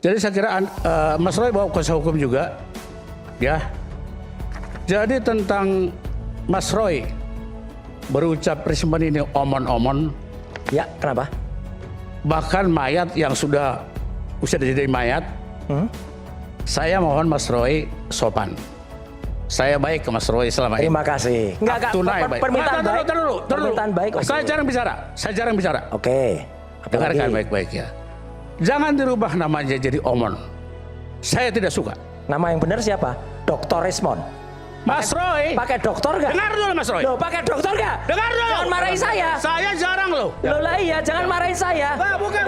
Jadi saya kira Mas Roy bawa kuasa hukum juga, ya. Jadi tentang Mas Roy berucap Rismon ini omon-omon. Ya, kenapa? Bahkan mayat yang sudah jadi mayat, saya mohon Mas Roy sopan. Saya baik ke Mas Roy selama ini. Terima kasih. Enggak, permintaan baik. Permintaan baik. Saya jarang bicara. Oke. Dengarkan baik-baik ya. Jangan dirubah namanya jadi Omon. Saya tidak suka. Nama yang benar siapa? Dr. Rismon. Mas Roy. Pakai dokter nggak? Dengar dulu Mas Roy. Loh, pakai dokter nggak? Dengar dulu. Jangan marahin saya. Saya jarang loh. Loh lah iya, jangan marahin saya. Bukan.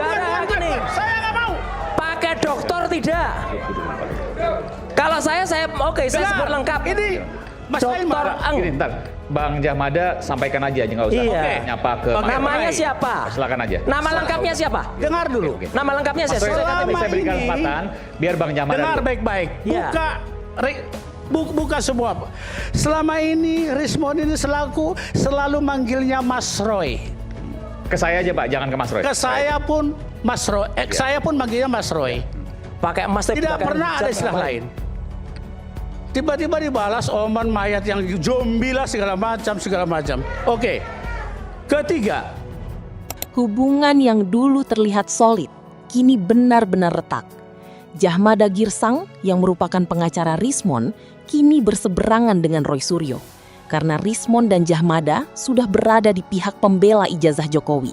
Saya nggak mau. Pakai dokter tidak. Kalau saya oke, saya sebut lengkap. Ini Mas Roy Dokter Eng. Gini, ntar Bang Jahmada sampaikan aja nggak usah Iya. nyapa ke Namanya siapa? Silakan aja. Nama lengkapnya siapa? Dengar dulu. Nama lengkapnya siapa? Selama Saya berikan ini- kesempatan biar Bang Jahmada Dengar dulu. baik-baik. Iya. Buka semua. Selama ini Rismon ini selalu manggilnya Mas Roy. Ke saya aja Pak, jangan ke Mas Roy. Ke saya pun Mas Roy. Saya pun manggilnya Mas Roy. Pakai emas. Tidak pernah ada istilah lain. Tiba-tiba dibalas omongan mayat yang zombie lah segala macam. Oke. Ketiga, Hubungan yang dulu terlihat solid, kini benar-benar retak. Jahmada Girsang yang merupakan pengacara Rismon kini berseberangan dengan Roy Suryo. Karena Rismon dan Jahmada sudah berada di pihak pembela ijazah Jokowi.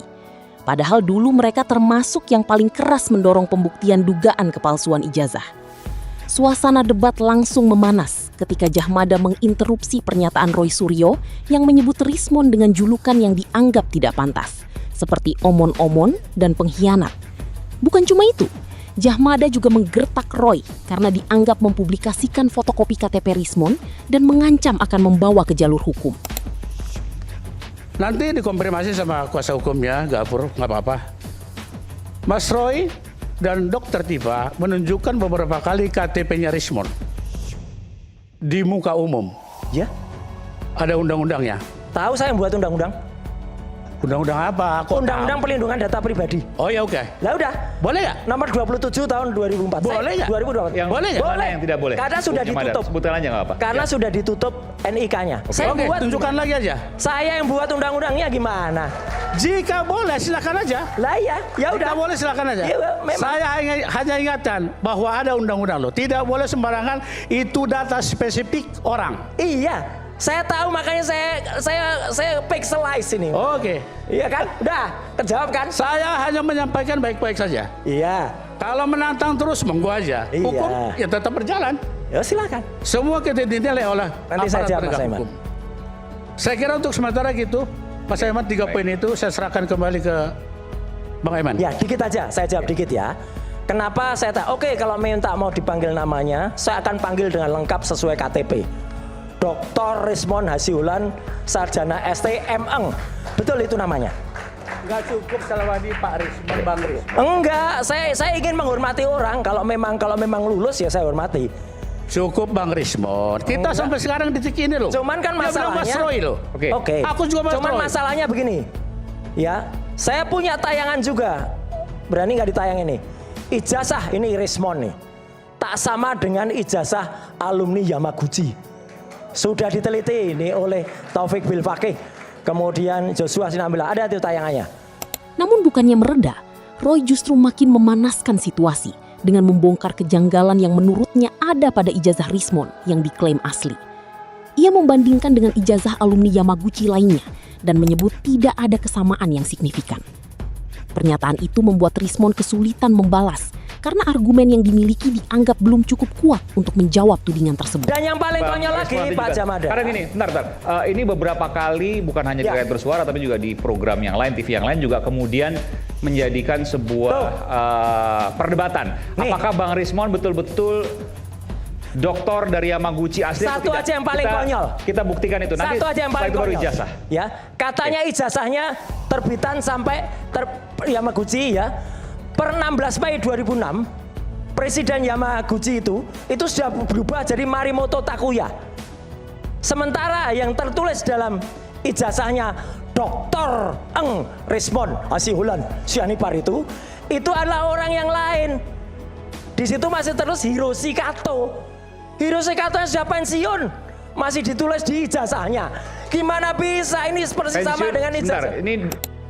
Padahal dulu mereka termasuk yang paling keras mendorong pembuktian dugaan kepalsuan ijazah. Suasana debat langsung memanas ketika Jahmada menginterupsi pernyataan Roy Suryo yang menyebut Rismon dengan julukan yang dianggap tidak pantas, seperti omon-omon dan pengkhianat. Bukan cuma itu, Jahmada juga menggertak Roy karena dianggap mempublikasikan fotokopi KTP Rismon dan mengancam akan membawa ke jalur hukum. nanti dikonfirmasi sama kuasa hukumnya, Gafur, nggak apa-apa. Mas Roy dan Dokter Tifa menunjukkan beberapa kali KTP-nya Rismon di muka umum. Ya, Ada undang-undangnya. tahu saya yang buat undang-undang. Undang-undang apa? Kok Undang-undang tahu? Perlindungan Data Pribadi. Oh ya oke. Lah udah, Boleh nggak? nomor 27 tahun 2004. Boleh nggak? 2024. Yang Boleh nggak? mana Boleh. yang tidak boleh? Karena sudah Bang Jahmada, ditutup. Sebutkan aja nggak apa? Karena sudah ditutup NIK-nya. Saya Oke, buat tunjukkan lagi aja. Saya yang buat undang-undangnya gimana? Jika boleh silakan aja. Lah ya, ya udah. Tidak boleh silakan aja. Iya, memang. Saya hanya ingatkan bahwa ada undang-undang loh. Tidak boleh sembarangan itu data spesifik orang. Iya, saya tahu makanya saya pixelize ini. Oke. Iya kan? Udah, terjawab kan? Saya hanya menyampaikan baik-baik saja. Iya. Kalau menantang terus monggo aja. Iya. Hukum ya tetap berjalan. Ya silakan. Semua kita dinilai oleh Nanti saya aparat jawab, penegak Mas Aiman. hukum. Saya kira untuk sementara gitu, Mas Aiman 3 poin itu saya serahkan kembali ke Bang Aiman. Ya, dikit aja, saya jawab dikit ya. Kenapa saya tak? Oke, kalau minta mau dipanggil namanya, saya akan panggil dengan lengkap sesuai KTP. Dr. Rismon Hasiulan, Sarjana STM Eng. Betul itu namanya? Enggak cukup Salawadi Pak Rismon, Bang Rismon. Enggak, saya ingin menghormati orang. Kalau memang lulus ya saya hormati. Cukup Bang Rismon. Kita Enggak. sampai sekarang di titik ini loh. Cuman kan Dia bilang Mas masalahnya. Roy loh. Oke. Oke. Aku juga Mas Cuman Roy. masalahnya begini. Ya, saya punya tayangan juga. Berani nggak ditayang ini? Ijazah ini Rismon nih. Tak sama dengan ijazah alumni Yamaguchi. Sudah diteliti ini oleh Taufik Bilfaqih. Kemudian Joshua Sinambela. Ada itu tayangannya. Namun bukannya mereda, Roy justru makin memanaskan situasi dengan membongkar kejanggalan yang menurutnya ada pada ijazah Rismon yang diklaim asli. Ia membandingkan dengan ijazah alumni Yamaguchi lainnya dan menyebut tidak ada kesamaan yang signifikan. Pernyataan itu membuat Rismon kesulitan membalas karena argumen yang dimiliki dianggap belum cukup kuat untuk menjawab tudingan tersebut. Dan yang paling Bang konyol lagi Rismon Pak juga. Jahmada. Karena gini, bentar. Ini beberapa kali bukan hanya di Ya. Rakyat Bersuara tapi juga di program yang lain, TV yang lain juga kemudian menjadikan sebuah perdebatan. Nih. Apakah Bang Rismon betul-betul doktor dari Yamaguchi asli? atau Satu tidak? aja yang paling konyol. Kita buktikan itu. Nanti Satu aja yang paling setelah itu baru konyol. ijazah. Ya, katanya ijazahnya terbitan sampai Yamaguchi ya. Per 16 Mei 2006, Presiden Yamaguchi itu sudah berubah jadi Marimoto Takuya. Sementara yang tertulis dalam ijazahnya Dr. Eng Rismon Hasiulan Sianipar itu adalah orang yang lain. Di situ masih terus Hiroshi Kato. Hiroshi Kato yang sudah pensiun masih ditulis di ijazahnya. Gimana bisa ini persis sama dengan ijazah? Sebentar, ini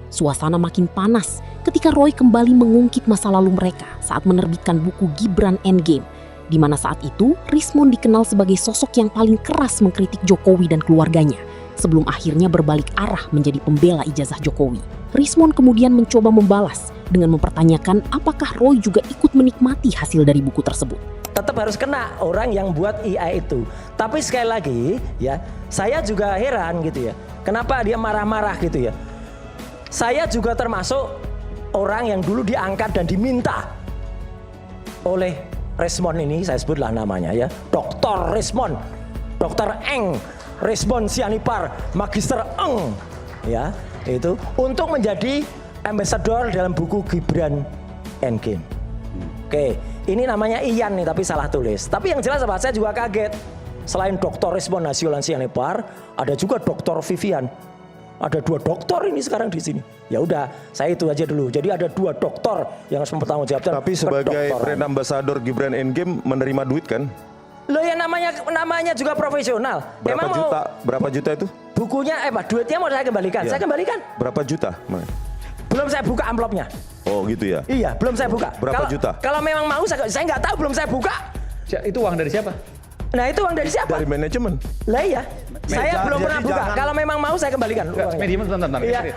Suasana makin panas ketika Roy kembali mengungkit masa lalu mereka saat menerbitkan buku Gibran Endgame, di mana saat itu Rismon dikenal sebagai sosok yang paling keras mengkritik Jokowi dan keluarganya, sebelum akhirnya berbalik arah menjadi pembela ijazah Jokowi. Rismon kemudian mencoba membalas dengan mempertanyakan apakah Roy juga ikut menikmati hasil dari buku tersebut. Tetap harus kena orang yang buat IA itu. Tapi sekali lagi ya, saya juga heran gitu ya. Kenapa dia marah-marah gitu ya. Saya juga termasuk orang yang dulu diangkat dan diminta oleh Rismon ini, saya sebutlah namanya ya, Dr. Rismon, Dr. Eng Rismon Sianipar, Magister Eng ya, itu untuk menjadi ambassador dalam buku Gibran Endgame. Oke, ini namanya Ian nih tapi salah tulis. Tapi yang jelas apa? Saya juga kaget. Selain Dr. Rismon Nasiolan Sianipar, ada juga Dr. Vivian. Ada 2 doktor ini sekarang di sini. Ya udah, saya itu aja dulu. Jadi ada 2 doktor yang harus mempertanggungjawabkan. Tapi sebagai brand ambassador Gibran Endgame menerima duit kan? Loh ya namanya juga profesional. Berapa Emang juta? Berapa juta itu? Bukunya duitnya mau saya kembalikan. Ya. Saya kembalikan. Berapa juta? Belum saya buka amplopnya. Oh gitu ya? Iya, belum saya buka. Berapa juta? Kalau memang mau saya nggak tahu, belum saya buka. itu uang dari siapa? Nah itu uang dari siapa? Dari manajemen. Lah iya. Saya belum pernah buka. Kalau memang mau saya kembalikan. Manajemen bentar. Iya.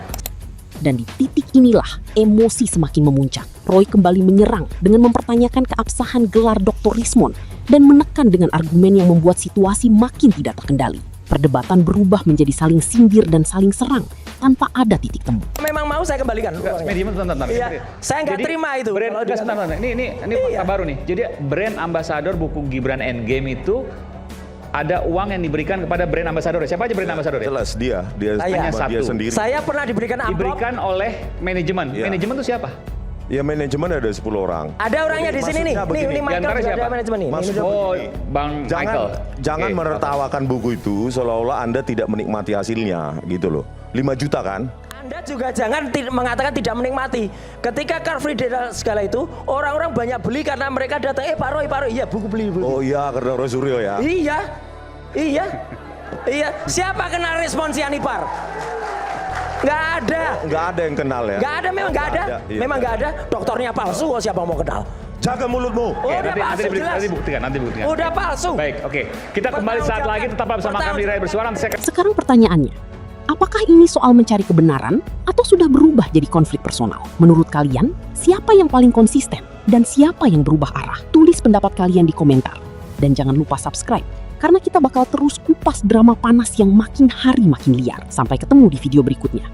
Dan di titik inilah emosi semakin memuncak. Roy kembali menyerang dengan mempertanyakan keabsahan gelar Dr. Rismon dan menekan dengan argumen yang membuat situasi makin tidak terkendali. Perdebatan berubah menjadi saling sindir dan saling serang tanpa ada titik temu. Memang mau saya kembalikan. Manajemen bentar. Iya. Saya nggak terima itu. Brand, Kalau sebentar. Ini fakta baru nih. Jadi brand ambassador buku Gibran Endgame itu ada uang yang diberikan kepada brand ambassador. Siapa aja brand ambassador? Jelas dia Hanya sama dia satu. sendiri. Saya pernah diberikan amplop. Diberikan oleh manajemen. Iya. Manajemen itu siapa? Ya manajemen ada 10 orang. Ada orangnya di sini nih. Maksudnya begini, Ini Michael diantara sudah siapa? ada manajemen nih. Maksud- Ini udah- Oh, Bang Michael. Jangan Oke. menertawakan buku itu seolah-olah Anda tidak menikmati hasilnya gitu loh. 5 juta kan? Anda juga jangan mengatakan tidak menikmati. Ketika Car Free Day dan segala itu, orang-orang banyak beli karena mereka datang, Pak Roy, iya buku beli. Oh iya, karena Roy Suryo ya. Iya. Siapa kenal Rismon Sianipar? Nggak ada. Nggak ada yang kenal ya. Nggak ada, memang nggak ada. Iya. Memang nggak ada. Dokternya palsu, kok siapa mau kenal? Jaga mulutmu. Oh, udah palsu jelas. Nanti buktikan. Udah palsu. Baik, oke. Kita kembali saat lagi tetaplah bersama kami di Rai Bersuara. Sekarang pertanyaannya, apakah ini soal mencari kebenaran atau sudah berubah jadi konflik personal? Menurut kalian, siapa yang paling konsisten dan siapa yang berubah arah? Tulis pendapat kalian di komentar. Dan jangan lupa subscribe, karena kita bakal terus kupas drama panas yang makin hari makin liar. Sampai ketemu di video berikutnya.